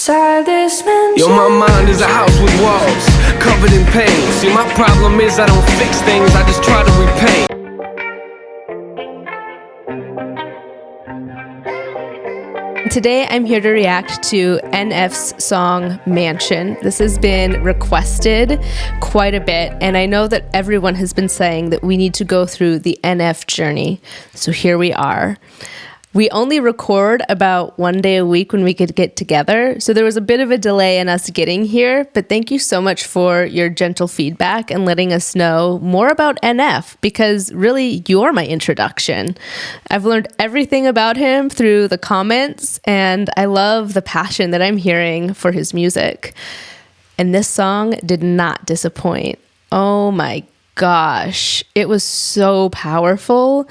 inside this mansion. Yo, my mind is a house with walls covered in pain. See, my problem is I don't fix things, I just try to repaint. Today, I'm here to react to NF's song, Mansion. This has been requested quite a bit, and I know that everyone has been saying that we need to go through the NF journey. So here we are. We only record about one day a week when we could get together, so there was a bit of a delay in us getting here, but thank you so much for your gentle feedback and letting us know more about NF, because really you're my introduction. I've learned everything about him through the comments, and I love the passion that I'm hearing for his music. And this song did not disappoint. Oh my gosh, it was so powerful.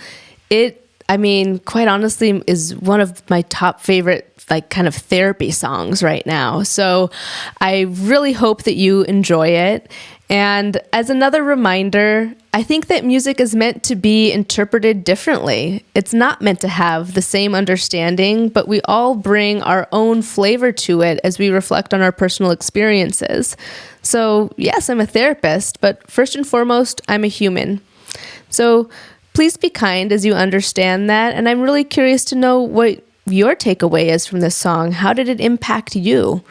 Quite honestly, is one of my top favorite, kind of therapy songs right now. So I really hope that you enjoy it. And as another reminder, I think that music is meant to be interpreted differently. It's not meant to have the same understanding, but we all bring our own flavor to it as we reflect on our personal experiences. So yes, I'm a therapist, but first and foremost, I'm a human. So please be kind as you understand that, and I'm really curious to know what your takeaway is from this song. How did it impact you?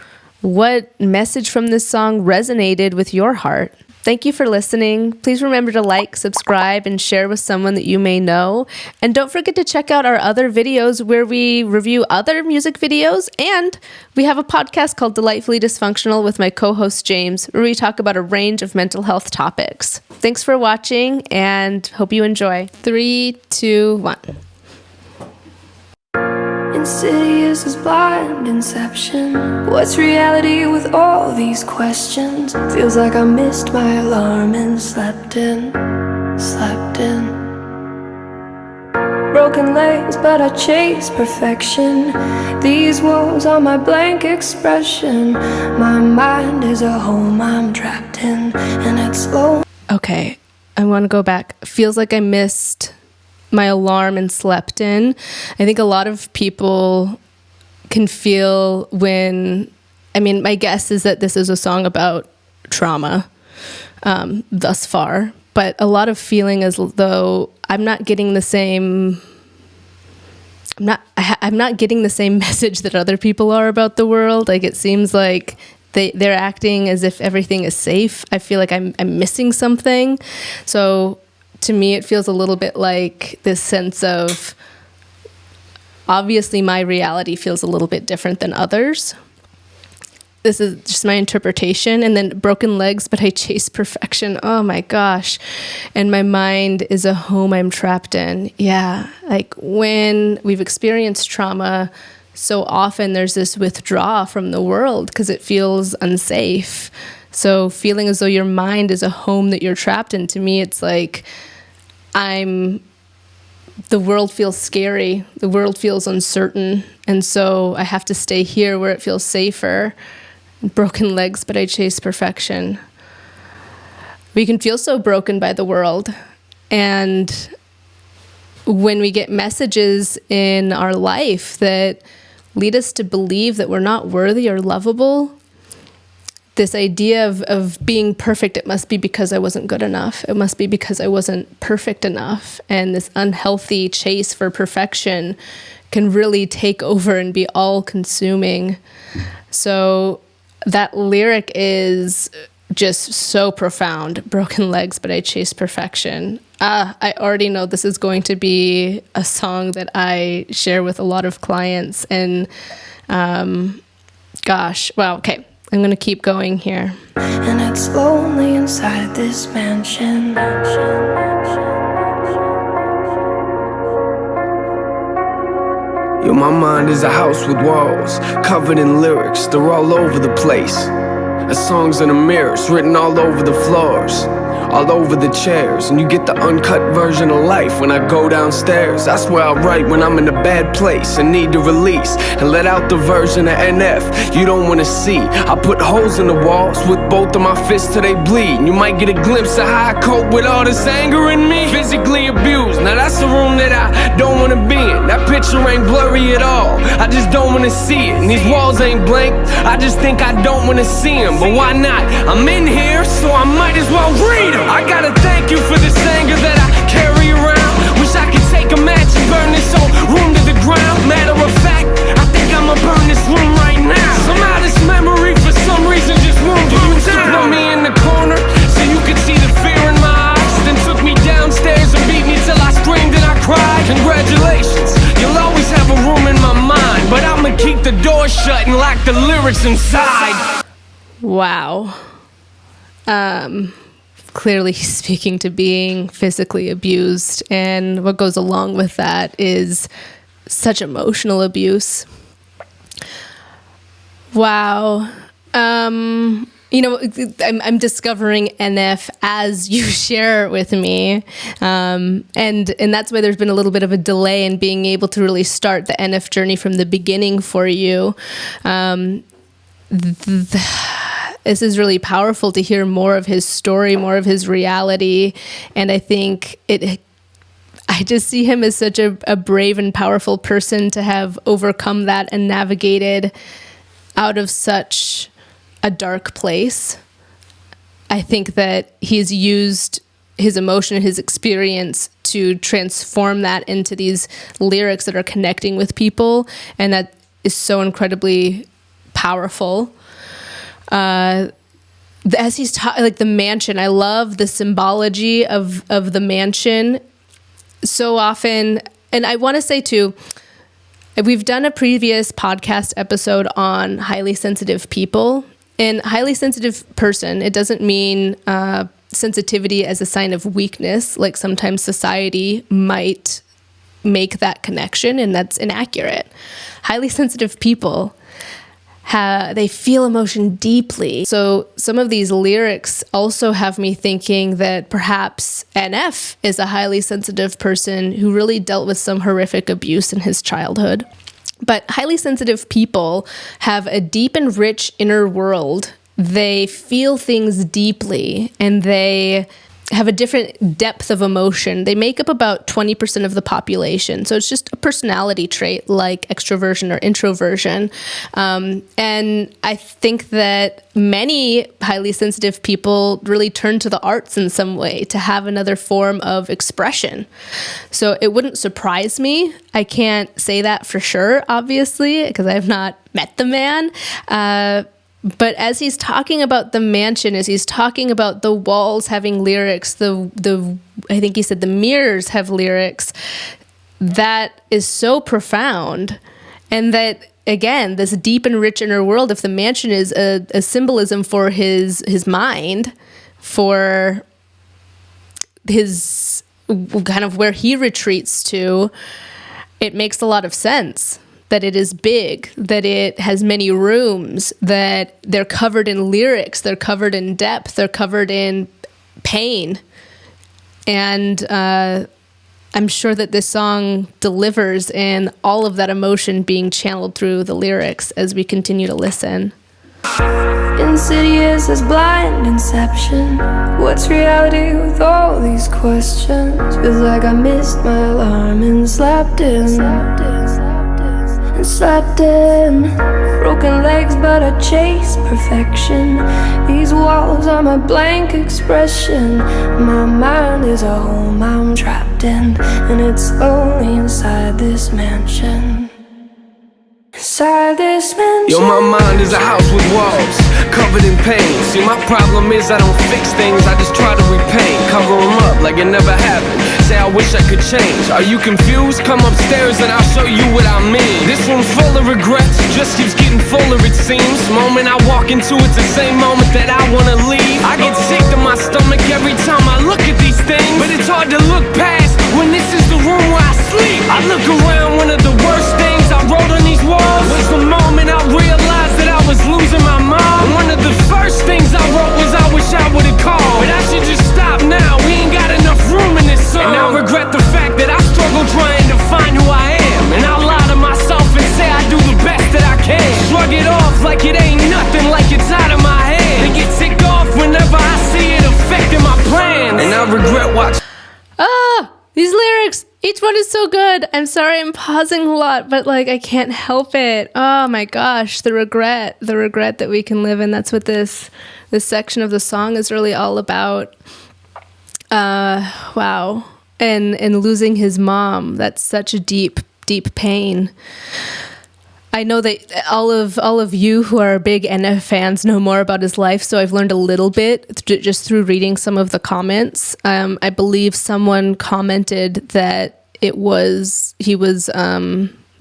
What message from this song resonated with your heart? Thank you for listening. Please remember to like, subscribe, and share with someone that you may know. And don't forget to check out our other videos where we review other music videos. And we have a podcast called Delightfully Dysfunctional with my co-host James, where we talk about a range of mental health topics. Thanks for watching and hope you enjoy. 3, 2, 1. Insidious as blind inception. What's reality with all these questions? Feels like I missed my alarm and slept in. Broken legs, but I chase perfection. These walls are my blank expression. My mind is a home I'm trapped in, and it's slow. Okay, I want to go back. Feels like I missed my alarm and slept in. I think a lot of people can feel my guess is that this is a song about trauma thus far, but a lot of feeling as though I'm not getting the same message that other people are about the world. Like, it seems like they're acting as if everything is safe. I feel like I'm missing something. So to me, it feels a little bit like this sense of, obviously my reality feels a little bit different than others. This is just my interpretation. And then broken legs, but I chase perfection. Oh my gosh. And my mind is a home I'm trapped in. Yeah. Like, when we've experienced trauma, so often there's this withdrawal from the world because it feels unsafe. So feeling as though your mind is a home that you're trapped in, to me, it's like the world feels scary. The world feels uncertain. And so I have to stay here where it feels safer. Broken legs, but I chase perfection. We can feel so broken by the world. And when we get messages in our life that lead us to believe that we're not worthy or lovable, this idea of being perfect, it must be because I wasn't good enough. It must be because I wasn't perfect enough. And this unhealthy chase for perfection can really take over and be all-consuming. So that lyric is just so profound. Broken legs, but I chase perfection. I already know this is going to be a song that I share with a lot of clients. And okay. I'm going to keep going here. And it's lonely inside this mansion. Yo, my mind is a house with walls covered in lyrics, they're all over the place. The songs in the mirrors written all over the floors. all over the chairs, and you get the uncut version of life when I go downstairs. That's where I write when I'm in a bad place and need to release, and let out the version of NF you don't wanna see. I put holes in the walls with both of my fists till they bleed, and you might get a glimpse of how I cope with all this anger in me. Physically abused, now that's a room that I don't wanna be in. That picture ain't blurry at all, I just don't wanna see it. And these walls ain't blank, I just think I don't wanna see them. But why not? I'm in here, so I might as well read them. I gotta thank you for this anger that I carry around. Wish I could take a match and burn this whole room to the ground. Matter of fact, I think I'ma burn this room right now. Somehow this memory for some reason just won't go down. You put me in the corner so you could see the fear in my eyes, then took me downstairs and beat me till I screamed and I cried. Congratulations, you'll always have a room in my mind, but I'ma keep the door shut and lock the lyrics inside. Wow. Clearly he's speaking to being physically abused, and what goes along with that is such emotional abuse. Wow. You know, I'm discovering NF as you share it with me, and that's why there's been a little bit of a delay in being able to really start the NF journey from the beginning for you. This is really powerful to hear more of his story, more of his reality, and I think I just see him as such a brave and powerful person to have overcome that and navigated out of such a dark place. I think that he's used his emotion, his experience to transform that into these lyrics that are connecting with people, and that is so incredibly powerful. As he's like the mansion, I love the symbology of the mansion so often. And I want to say too, we've done a previous podcast episode on highly sensitive people, and highly sensitive person, it doesn't mean sensitivity as a sign of weakness, like sometimes society might make that connection, and that's inaccurate. Highly sensitive people, they feel emotion deeply. So some of these lyrics also have me thinking that perhaps NF is a highly sensitive person who really dealt with some horrific abuse in his childhood. But highly sensitive people have a deep and rich inner world. They feel things deeply, and they have a different depth of emotion. They make up about 20% of the population. So it's just a personality trait like extroversion or introversion. And I think that many highly sensitive people really turn to the arts in some way to have another form of expression. So it wouldn't surprise me. I can't say that for sure, obviously, because I have not met the man. But as he's talking about the mansion, as he's talking about the walls having lyrics, I think he said the mirrors have lyrics, that is so profound. And that, again, this deep and rich inner world, if the mansion is a symbolism for his mind, for his kind of where he retreats to, it makes a lot of sense. That it is big, that it has many rooms, that they're covered in lyrics, they're covered in depth, they're covered in pain. And I'm sure that this song delivers in all of that emotion being channeled through the lyrics as we continue to listen. Insidious as blind inception. What's reality with all these questions? Feels like I missed my alarm and slept in. Broken legs, but I chase perfection. These walls are my blank expression. My mind is a home I'm trapped in, and it's lonely inside this mansion. Inside this mansion. Yo, my mind is a house with walls covered in pain. See, my problem is I don't fix things, I just try to repaint. Cover them up like it never happened. Say I wish I could change. Are you confused? Come upstairs and I'll show you what I mean. This room's full of regrets, just keeps getting fuller it seems. Moment I walk into it's the same moment that I wanna leave. I get sick to my stomach every time I look at these things, but it's hard to look past when this is the room where I sleep. I look around, one of the worst things I wrote on these walls was the moment I realized that I was losing my mom. And one of the first things I wrote was I wish I would've called, but I should just stop now. like it ain't nothing, like it's out of my hand. They get ticked off whenever I see it affecting my plans. And I regret watching. These lyrics, each one is so good. I'm sorry I'm pausing a lot, but like I can't help it. Oh my gosh, the regret that we can live in. That's what this section of the song is really all about. Wow. And losing his mom, that's such a deep pain. I know that all of you who are big NF fans know more about his life, so I've learned a little bit just through reading some of the comments. I believe someone commented that he was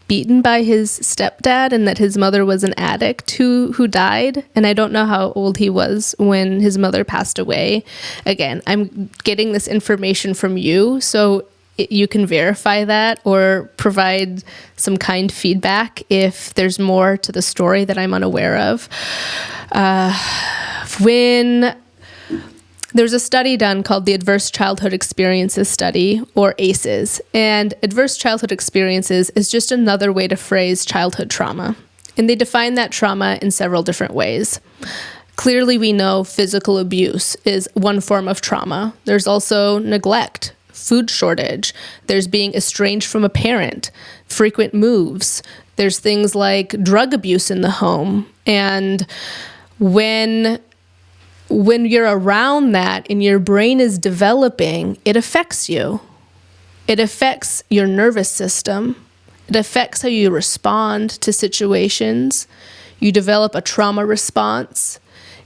beaten by his stepdad and that his mother was an addict who died. And I don't know how old he was when his mother passed away. Again, I'm getting this information from you, so you can verify that or provide some kind feedback if there's more to the story that I'm unaware of. When there's a study done called the Adverse Childhood Experiences Study, or ACEs, and adverse childhood experiences is just another way to phrase childhood trauma. And they define that trauma in several different ways. Clearly, we know physical abuse is one form of trauma. There's also neglect, food shortage, there's being estranged from a parent, frequent moves, there's things like drug abuse in the home. And when you're around that and your brain is developing, it affects you. It affects your nervous system. It affects how you respond to situations. You develop a trauma response.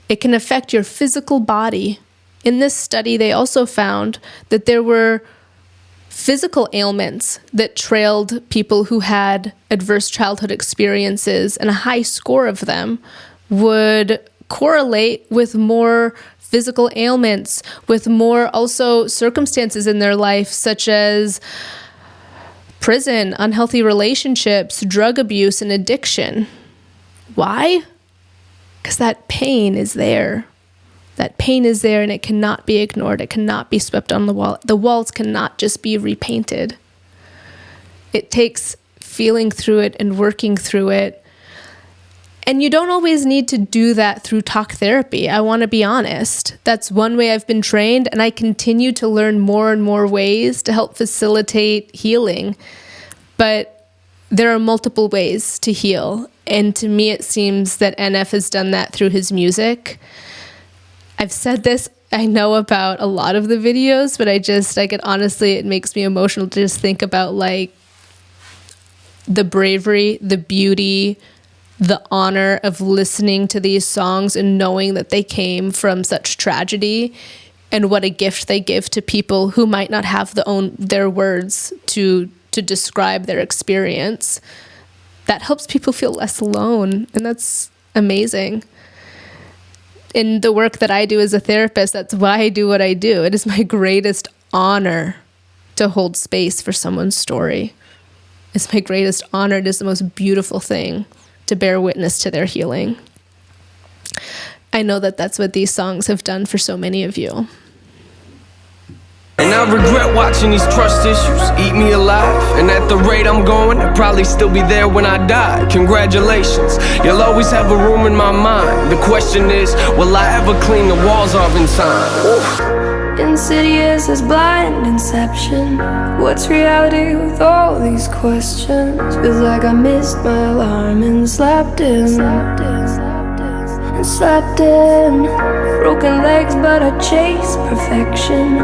It can affect your physical body. In this study, they also found that there were physical ailments that trailed people who had adverse childhood experiences, and a high score of them would correlate with more physical ailments, with more also circumstances in their life, such as prison, unhealthy relationships, drug abuse, and addiction. Why? Because that pain is there. That pain is there and it cannot be ignored. It cannot be swept on the wall. The walls cannot just be repainted. It takes feeling through it and working through it. And you don't always need to do that through talk therapy. I want to be honest. That's one way I've been trained, and I continue to learn more and more ways to help facilitate healing. But there are multiple ways to heal. And to me, it seems that NF has done that through his music. I've said this, I know, about a lot of the videos, but it makes me emotional to just think about like the bravery, the beauty, the honor of listening to these songs and knowing that they came from such tragedy, and what a gift they give to people who might not have their words to describe their experience. That helps people feel less alone, and that's amazing. In the work that I do as a therapist, that's why I do what I do. It is my greatest honor to hold space for someone's story. It's my greatest honor. It is the most beautiful thing to bear witness to their healing. I know that that's what these songs have done for so many of you. And I regret watching these trust issues eat me alive. And at the rate I'm going, I'll probably still be there when I die. Congratulations, you'll always have a room in my mind. The question is, will I ever clean the walls off in time? Oof. Insidious as blind inception. What's reality with all these questions? Feels like I missed my alarm and slept in. Broken legs, but I chase perfection.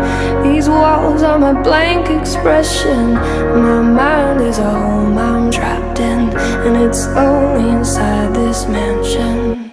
These walls are my blank expression. My mind is a home I'm trapped in, and it's lonely inside this mansion.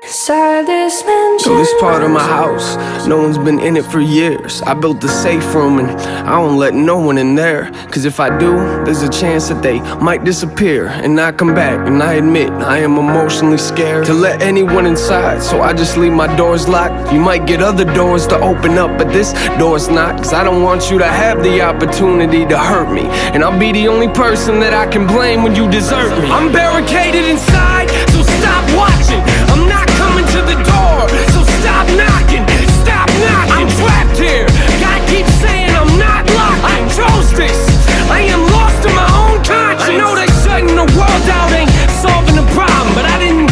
Inside this mansion. So this part of my house, no one's been in it for years. I built the safe room and I don't let no one in there. Cause if I do, there's a chance that they might disappear and not come back. And I admit, I am emotionally scared to let anyone inside, so I just leave my doors locked. You might get other doors to open up, but this door's not. Cause I don't want you to have the opportunity to hurt me, and I'll be the only person that I can blame when you desert me. I'm barricaded inside, so stop watching. I'm not coming to the door, so stop knocking. Stop knocking. I'm trapped here. God keeps saying I'm not locked. I chose this. I am lost in my own conscience. I know that shutting the world out ain't solving the problem, but I didn't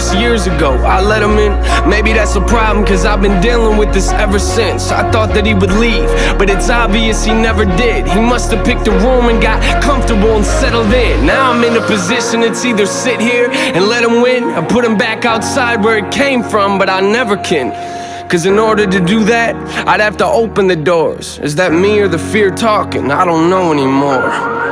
this years ago. I let him in, maybe that's a problem, cause I've been dealing with this ever since. I thought that he would leave, but it's obvious he never did. He must have picked a room and got comfortable and settled in. Now I'm in a position to either sit here and let him win, or put him back outside where it came from, but I never can. Cause in order to do that, I'd have to open the doors. Is that me or the fear talking? I don't know anymore.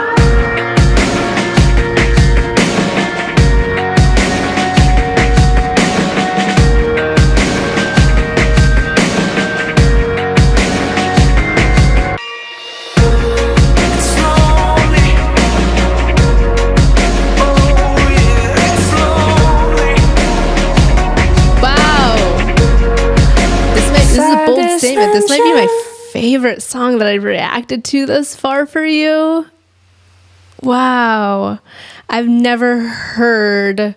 Statement. This might be my favorite song that I've reacted to thus far for you. Wow. I've never heard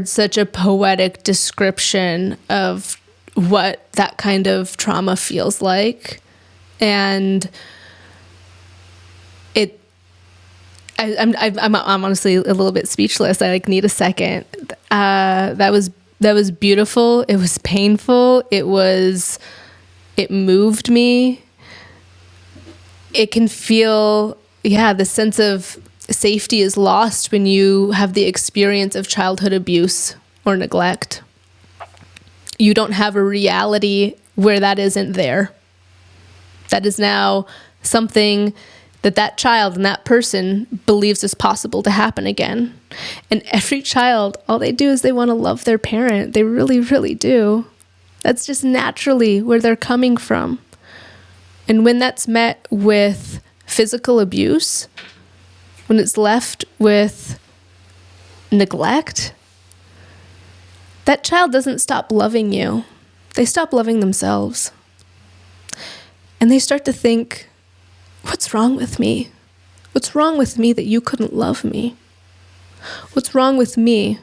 such a poetic description of what that kind of trauma feels like. And I'm honestly a little bit speechless. I need a second. That was beautiful. It was painful. It moved me. It can feel, the sense of safety is lost when you have the experience of childhood abuse or neglect. You don't have a reality where that isn't there. That is now something that child and that person believes is possible to happen again. And every child, all they do is they want to love their parent. They really, really do. That's just naturally where they're coming from. And when that's met with physical abuse, when it's left with neglect, that child doesn't stop loving you. They stop loving themselves. And they start to think, what's wrong with me? What's wrong with me that you couldn't love me? What's wrong with me?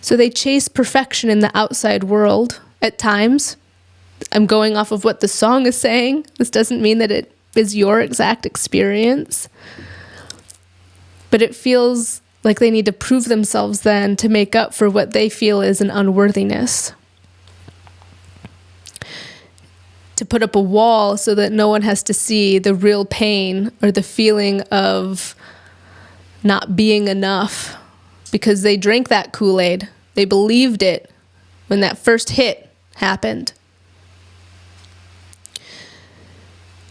So they chase perfection in the outside world at times. I'm going off of what the song is saying. This doesn't mean that it is your exact experience. But it feels like they need to prove themselves then to make up for what they feel is an unworthiness. To put up a wall so that no one has to see the real pain or the feeling of not being enough, because they drank that Kool-Aid. They believed it when that first hit happened.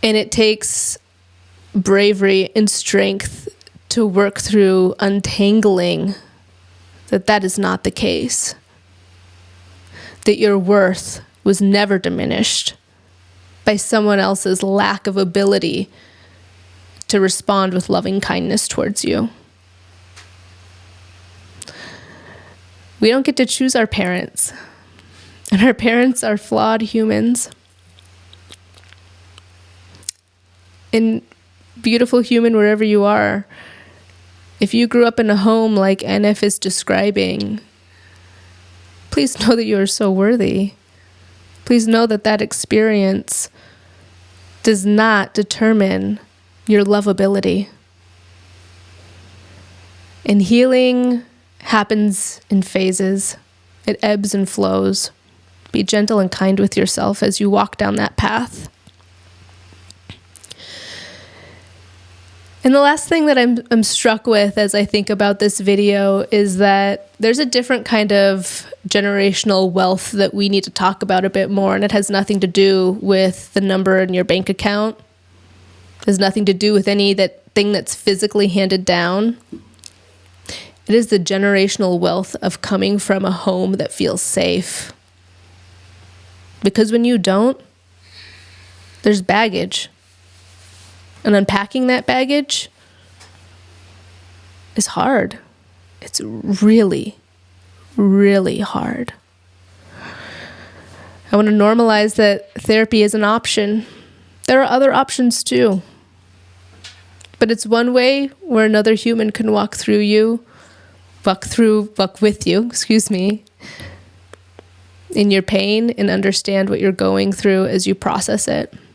And it takes bravery and strength to work through untangling that is not the case. That your worth was never diminished by someone else's lack of ability to respond with loving kindness towards you. We don't get to choose our parents, and our parents are flawed humans. And beautiful human, wherever you are, if you grew up in a home like NF is describing, please know that you are so worthy. Please know that experience does not determine your lovability. And healing happens in phases. It ebbs and flows. Be gentle and kind with yourself as you walk down that path. And the last thing that I'm struck with as I think about this video is that there's a different kind of generational wealth that we need to talk about a bit more, and it has nothing to do with the number in your bank account. It has nothing to do with thing that's physically handed down. It is the generational wealth of coming from a home that feels safe. Because when you don't, there's baggage. And unpacking that baggage is hard. It's really, really hard. I want to normalize that therapy is an option. There are other options too. But it's one way where another human can walk with you, in your pain and understand what you're going through as you process it.